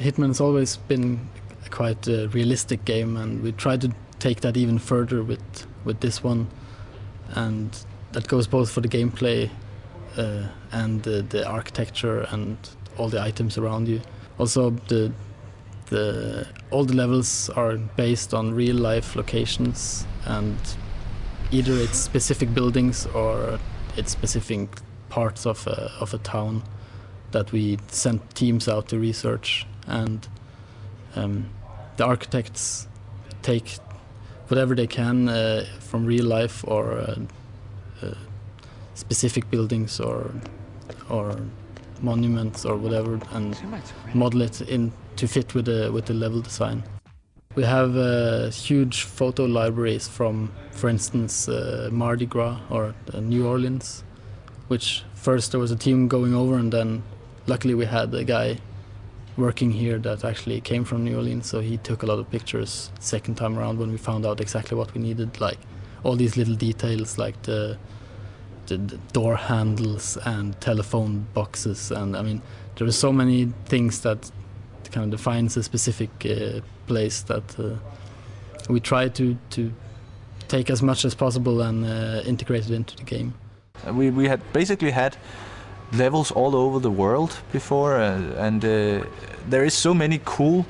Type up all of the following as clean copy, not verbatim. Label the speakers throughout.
Speaker 1: Hitman has always been quite a realistic game, and we try to take that even further with this one, and that goes both for the gameplay and the architecture and all the items around you. Also, all the levels are based on real life locations, and either it's specific buildings or it's specific parts of a town that we sent teams out to research, and the architects take whatever they can from real life or specific buildings or monuments or whatever, and model it in to fit with the level design. We have huge photo libraries from, for instance, Mardi Gras or New Orleans, which first there was a team going over, and then luckily we had a guy working here that actually came from New Orleans, so he took a lot of pictures second time around when we found out exactly what we needed, like all these little details like the door handles and telephone boxes, and I mean there are so many things that kind of defines a specific place that we try to take as much as possible and integrate it into the game.
Speaker 2: We had basically had levels all over the world before, and there is so many cool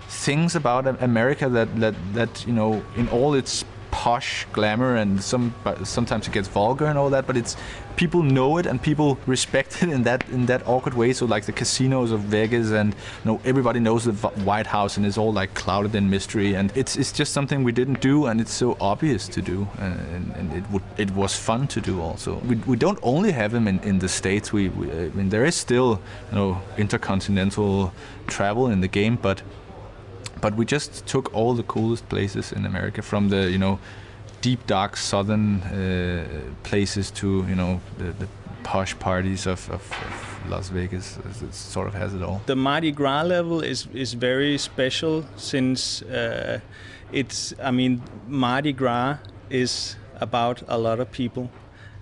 Speaker 2: things about America that you know, in all its posh glamour, and sometimes it gets vulgar and all that, but it's people know it and people respect it in that awkward way. So like the casinos of Vegas, and you know, everybody knows the White House, and it's all like clouded in mystery, and it's just something we didn't do, and it's so obvious to do, and it was fun to do also. We don't only have them in the States. I mean, there is still, you know, intercontinental travel in the game, but we just took all the coolest places in America, from the, you know, deep dark southern places to, you know, the posh parties of Las Vegas. It sort of has it all.
Speaker 3: The Mardi Gras level is very special since I mean, Mardi Gras is about a lot of people.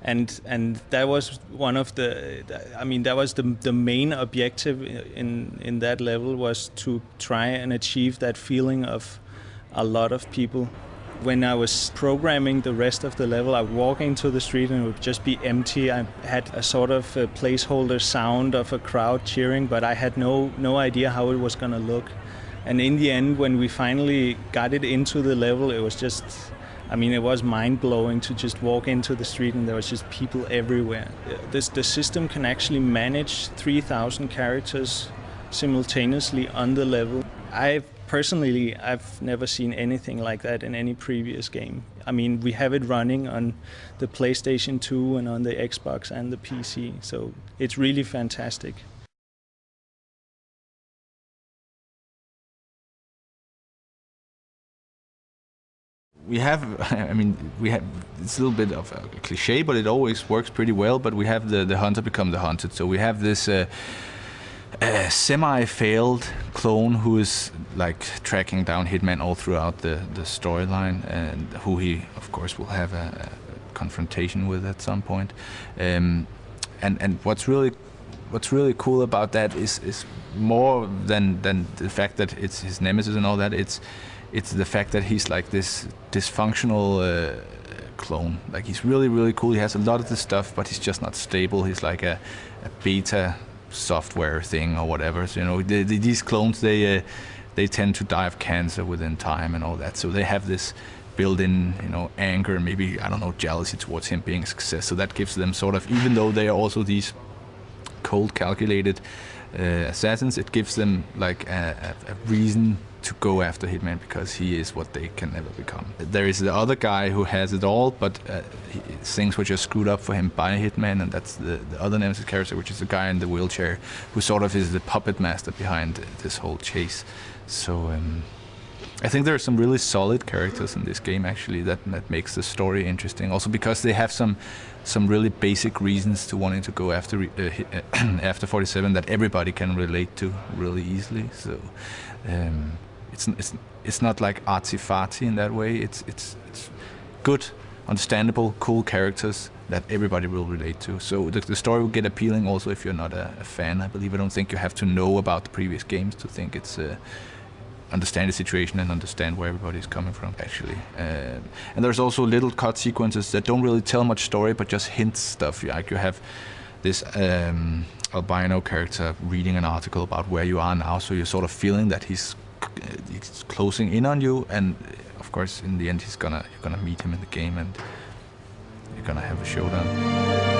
Speaker 3: And that was one of the main objective in that level, was to try and achieve that feeling of a lot of people. When I was programming the rest of the level, I would walk into the street and it would just be empty. I had a sort of a placeholder sound of a crowd cheering, but I had no idea how it was going to look. And in the end, when we finally got it into the level, it was just, I mean, it was mind-blowing to just walk into the street and there was just people everywhere. The system can actually manage 3,000 characters simultaneously on the level. I've never seen anything like that in any previous game. I mean, we have it running on the PlayStation 2 and on the Xbox and the PC, so it's really fantastic.
Speaker 2: We have, I mean, it's a little bit of a cliche, but it always works pretty well. But we have the hunter become the hunted. So we have this semi-failed clone who is like tracking down Hitman all throughout the storyline, and who he, of course, will have a confrontation with at some point. And what's really cool about that is more than the fact that it's his nemesis and all that. It's the fact that he's like this dysfunctional clone. Like, he's really cool. He has a lot of this stuff, but he's just not stable. He's like a beta software thing or whatever. So, you know, these clones, they tend to die of cancer within time and all that. So they have this built-in, you know, anger, maybe, I don't know, jealousy towards him being a success. So that gives them sort of, even though they are also these cold, calculated assassins, it gives them like a reason to go after Hitman, because he is what they can never become. There is the other guy who has it all, but things were just screwed up for him by Hitman, and that's the other nemesis character, which is the guy in the wheelchair, who sort of is the puppet master behind this whole chase. So I think there are some really solid characters in this game, actually, that makes the story interesting. Also because they have some really basic reasons to wanting to go after after 47 that everybody can relate to really easily. So it's not like artsy-fartsy in that way. It's good understandable, cool characters that everybody will relate to. So the story will get appealing also if you're not a fan, I believe. I don't think you have to know about the previous games to think it's understand the situation and understand where everybody's coming from, actually. And there's also little cut sequences that don't really tell much story, but just hint stuff. Like you have this albino character reading an article about where you are now, so you're sort of feeling that he's closing in on you, and of course in the end you're gonna meet him in the game and you're gonna have a showdown.